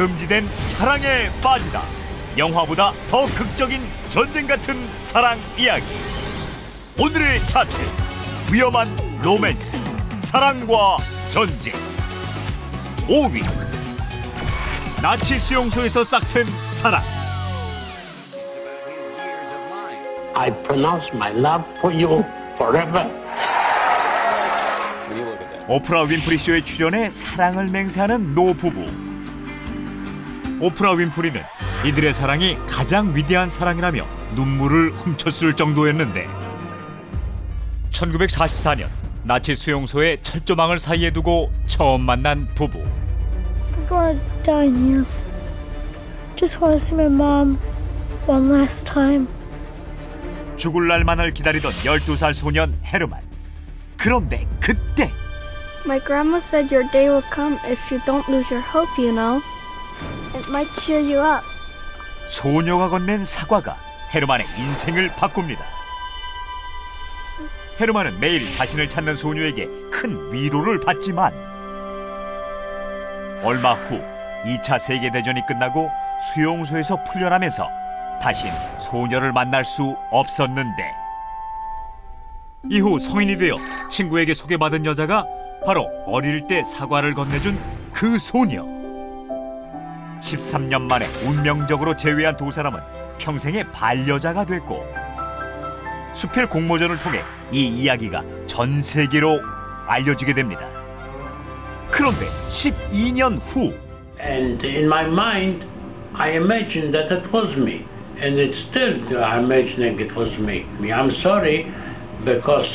금지된 사랑에 빠지다. 영화보다 더 극적인 전쟁 같은 사랑 이야기. 오늘의 차트, 위험한 로맨스, 사랑과 전쟁. 5위, 나치 수용소에서 싹튼 사랑. I pronounce my love for you forever. 오프라 윈프리 쇼에 출연해 사랑을 맹세하는 노부부. 오프라 윈프리는 이들의 사랑이 가장 위대한 사랑이라며 눈물을 훔쳤을 정도였는데 1944년 나치 수용소의 철조망을 사이에 두고 처음 만난 부부. I'm gonna die here. Just want to see my mom one last time. 죽을 날만을 기다리던 12살 소년 헤르만. 그런데 그때 My grandma said your day will come if you don't lose your hope, you know. It might cheer you up. 소녀가 건넨 사과가 헤르만의 인생을 바꿉니다. 헤르만은 매일 자신을 찾는 소녀에게 큰 위로를 받지만 얼마 후 2차 세계대전이 끝나고 수용소에서 풀려나면서 다신 소녀를 만날 수 없었는데 이후 성인이 되어 친구에게 소개받은 여자가 바로 어릴 때 사과를 건네준 그 소녀. 13년 만에 운명적으로 재회한 두 사람은 평생의 반려자가 됐고 수필 공모전을 통해 이 이야기가 전 세계로 알려지게 됩니다. 그런데 12년 후 And in my mind, I imagined that it was me. And it's still I'm imagining it was me. I'm sorry because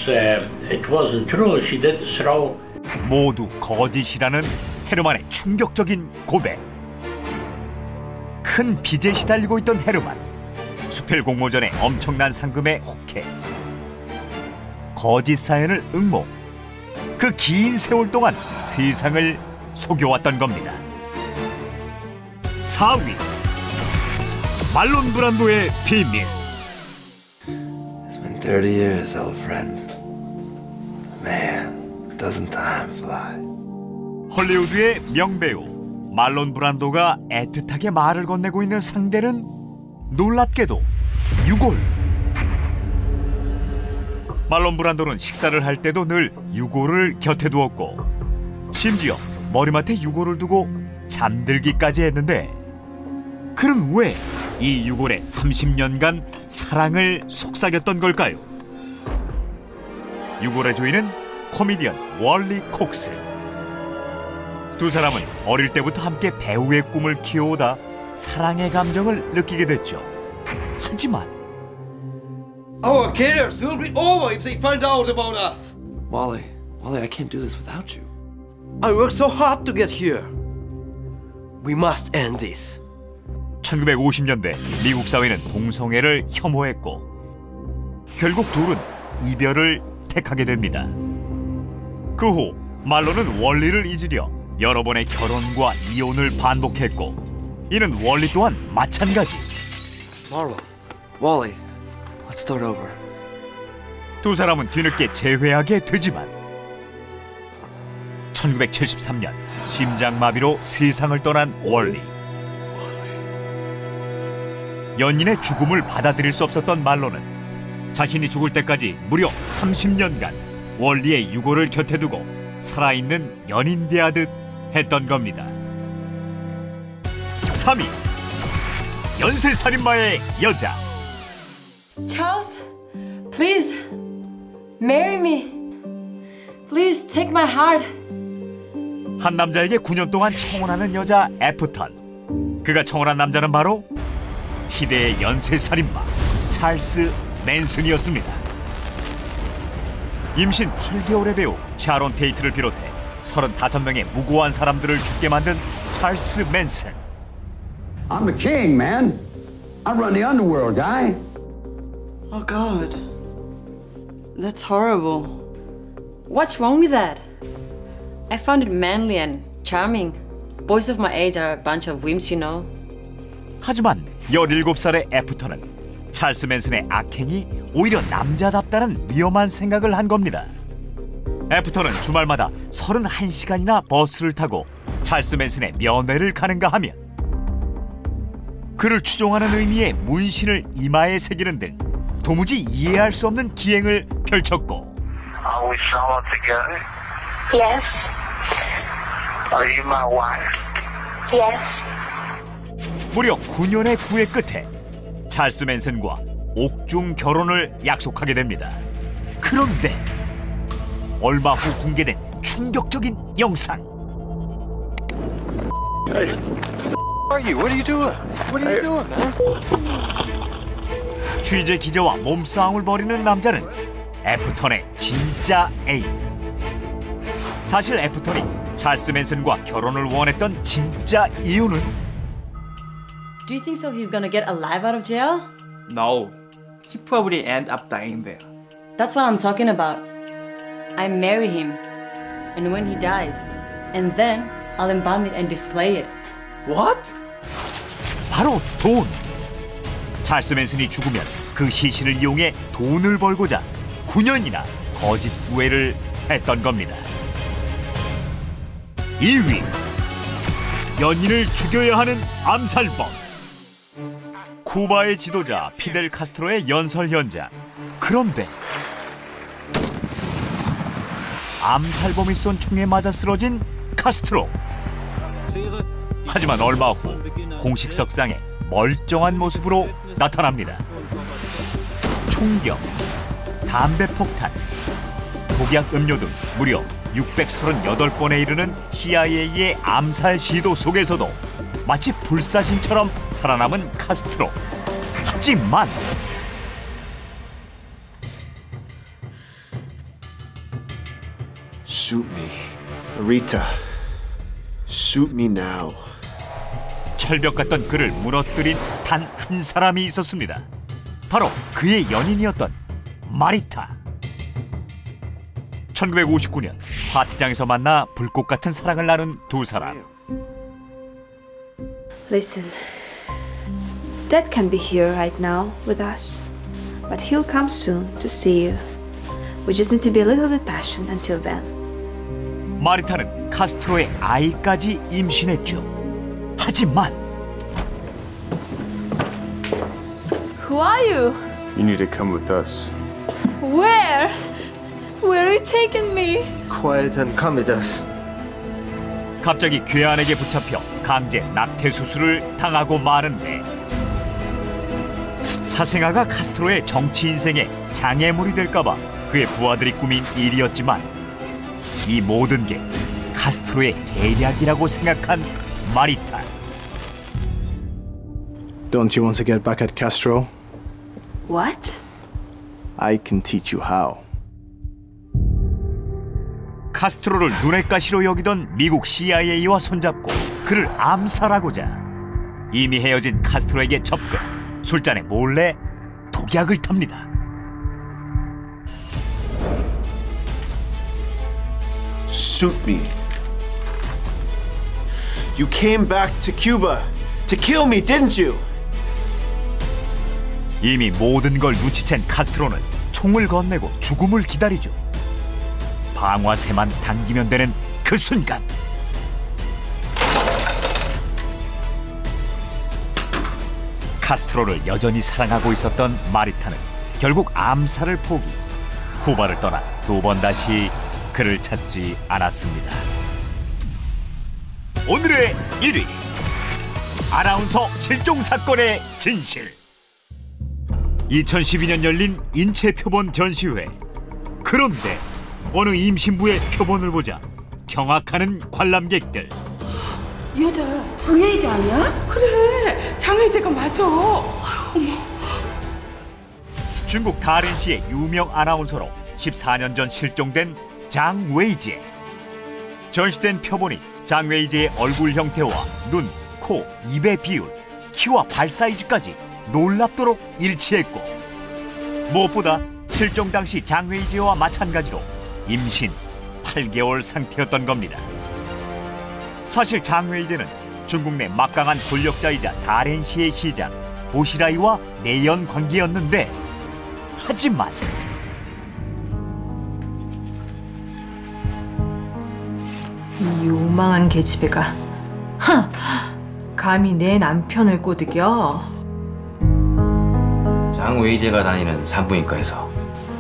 it wasn't true. She did throw. 모두 거짓이라는 헤르만의 충격적인 고백. 큰 빚에 시달리고 있던 헤르만. 수필 공모전의 엄청난 상금에 혹해 거짓 사연을 응모. 그 긴 세월 동안 세상을 속여왔던 겁니다. 4위, 말론 브란도의 비밀. It's been 30 years, old friend. Man, doesn't time fly? 헐리우드의 명배우 말론 브란도가 애틋하게 말을 건네고 있는 상대는 놀랍게도 유골. 말론 브란도는 식사를 할 때도 늘 유골을 곁에 두었고 심지어 머리맡에 유골을 두고 잠들기까지 했는데 그는 왜 이 유골에 30년간 사랑을 속삭였던 걸까요? 유골의 주인은 코미디언 월리 콕스. 두 사람은 어릴 때부터 함께 배우의 꿈을 키워오다 사랑의 감정을 느끼게 됐죠. 하지만 Our cares will be over if they find out about us. Wally, I can't do this without you. I worked so hard to get here. We must end this. 1950년대 미국 사회는 동성애를 혐오했고 결국 둘은 이별을 택하게 됩니다. 그 후 말론은 월리를 잊으려 여러 번의 결혼과 이혼을 반복했고 이는 월리 또한 마찬가지. Marlon, Wally, let's start over. 두 사람은 뒤늦게 재회하게 되지만 1973년 심장마비로 세상을 떠난 월리. 연인의 죽음을 받아들일 수 없었던 말론은 자신이 죽을 때까지 무려 30년간 월리의 유골을 곁에 두고 살아있는 연인 대하듯 했던 겁니다. 3위, 연쇄살인마의 여자. Charles, please marry me. Please take my heart. 한 남자에게 9년 동안 청혼하는 여자 애프턴. 그가 청혼한 남자는 바로 희대의 연쇄살인마 찰스 맨슨이었습니다. 임신 8개월의 배우 샤론 테이트를 비롯해 35명의 무고한 사람들을 죽게 만든 찰스 맨슨. I'm the king, man. I run the underworld, guy. Oh God, that's horrible. What's wrong with that? I found it manly and charming. Boys of my age are a bunch of wimps, you know. 하지만 17살의 애프턴은 찰스 맨슨의 악행이 오히려 남자답다는 위험한 생각을 한 겁니다. 애프턴은 주말마다 31시간이나 버스를 타고 찰스 맨슨의 면회를 가는가 하면 그를 추종하는 의미의 문신을 이마에 새기는 등 도무지 이해할 수 없는 기행을 펼쳤고 Are we solo together? Yes. Are you my wife? Yes. 무려 9년의 구애 끝에 찰스 맨슨과 옥중 결혼을 약속하게 됩니다. 그런데 얼마 후 공개된 충격적인 영상. Hey, are you? What are you doing? What are you doing, man? 취재 기자와 몸싸움을 벌이는 남자는 애프턴의 진짜 애인. 사실 애프턴이 찰스 맨슨과 결혼을 원했던 진짜 이유는 Do you think so he's gonna get alive out of jail? No, he probably end up dying there. That's what I'm talking about. I marry him, and when he dies, and then I'll embalm it and display it. What? 바로 돈. 찰스 맨슨이 죽으면 그 시신을 이용해 돈을 벌고자 9년이나 거짓 구애를 했던 겁니다. 2위. 연인을 죽여야 하는 암살범. 쿠바의 지도자 피델 카스트로의 연설 현장. 그런데 암살범이 쏜 총에 맞아 쓰러진 카스트로. 하지만 얼마 후 공식 석상에 멀쩡한 모습으로 나타납니다. 총격, 담배 폭탄, 독약 음료 등 무려 638번에 이르는 CIA의 암살 시도 속에서도 마치 불사신처럼 살아남은 카스트로. 하지만 Shoot me. Rita. Shoot me now. 철벽 같던 그를 무너뜨린 단 한 사람이 있었습니다. 바로 그의 연인이었던 마리타. 1959년 파티장에서 만나 불꽃 같은 사랑을 나눈 두 사람. Listen, Dad can be here right now with us, but he'll come soon to see you. We just need to be a little bit patient until then. 마리타는 카스트로의 아이까지 임신했죠. 하지만 Who are you? You need to come with us. Where? Where are you taking me? Quiet and come with us. 갑자기 괴한에게 붙잡혀 강제 낙태 수술을 당하고 마는데 사생아가 카스트로의 정치 인생에 장애물이 될까봐 그의 부하들이 꾸민 일이었지만 이 모든 게 카스트로의 계략이라고 생각한 마리타. Don't you want to get back at Castro? What? I can teach you how. 카스트로를 눈의 가시로 여기던 미국 CIA와 손잡고 그를 암살하고자 이미 헤어진 카스트로에게 접근, 술잔에 몰래 독약을 탑니다. Shoot me. You came back to Cuba to kill me, didn't you? 이미 모든 걸 눈치챈 카스트로는 총을 건네고 죽음을 기다리죠. 방아쇠만 당기면 되는 그 순간 카스트로를 여전히 사랑하고 있었던 마리타는 결국 암살을 포기, 쿠바를 떠나 두 번 다시 그를 찾지 않았습니다. 오늘의 1위, 아나운서 실종 사건의 진실. 2012년 열린 인체 표본 전시회. 그런데 어느 임신부의 표본을 보자 경악하는 관람객들. 여자 장애이자 아니야? 그래, 장애이자가 맞아. 어머. 중국 다렌시의 유명 아나운서로 14년 전 실종된 장 웨이지에. 전시된 표본이 장 웨이지의 얼굴 형태와 눈, 코, 입의 비율, 키와 발 사이즈까지 놀랍도록 일치했고, 무엇보다 실종 당시 장 웨이지와 마찬가지로 임신 8개월 상태였던 겁니다. 사실 장 웨이지는 중국 내 막강한 권력자이자 다렌시의 시장 보시라이와 내연 관계였는데, 하지만 이 요망한 계집애가 감히 내 남편을 꼬드겨? 장외이제가 다니는 산부인과에서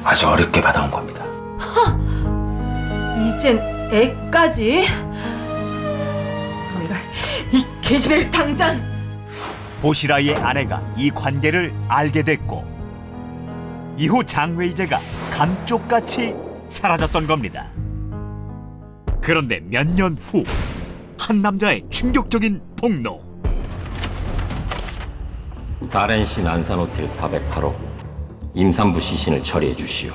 아주 어렵게 받아온 겁니다. 이젠 애까지? 내가 이 계집애를 당장... 보시라의 아내가 이 관계를 알게 됐고 이후 장외이제가 감쪽같이 사라졌던 겁니다. 그런데 몇 년 후 한 남자의 충격적인 폭로. 다렌시 난산호텔 408호 임산부 시신을 처리해 주시오.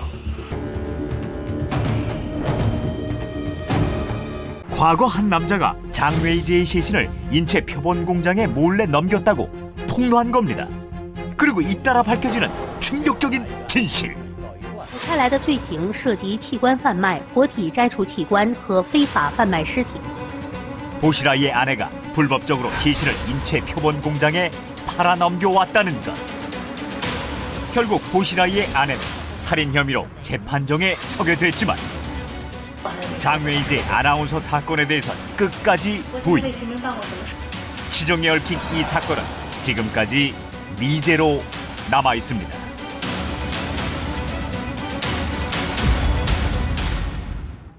과거 한 남자가 장외이제의 시신을 인체 표본 공장에 몰래 넘겼다고 폭로한 겁니다. 그리고 잇따라 밝혀지는 충격적인 진실. 开来的罪行涉及器官贩卖、活体摘除器官和非法贩卖尸体。 보시라의 아내가 불법적으로 시신을 인체 표본 공장에 팔아 넘겨왔다는 것. 결국 보시라의 아내는 살인 혐의로 재판정에 서게 됐지만 장외이제 아나운서 사건에 대해선 끝까지 부인. 치정에 얽힌 이 사건은 지금까지 미제로 남아 있습니다.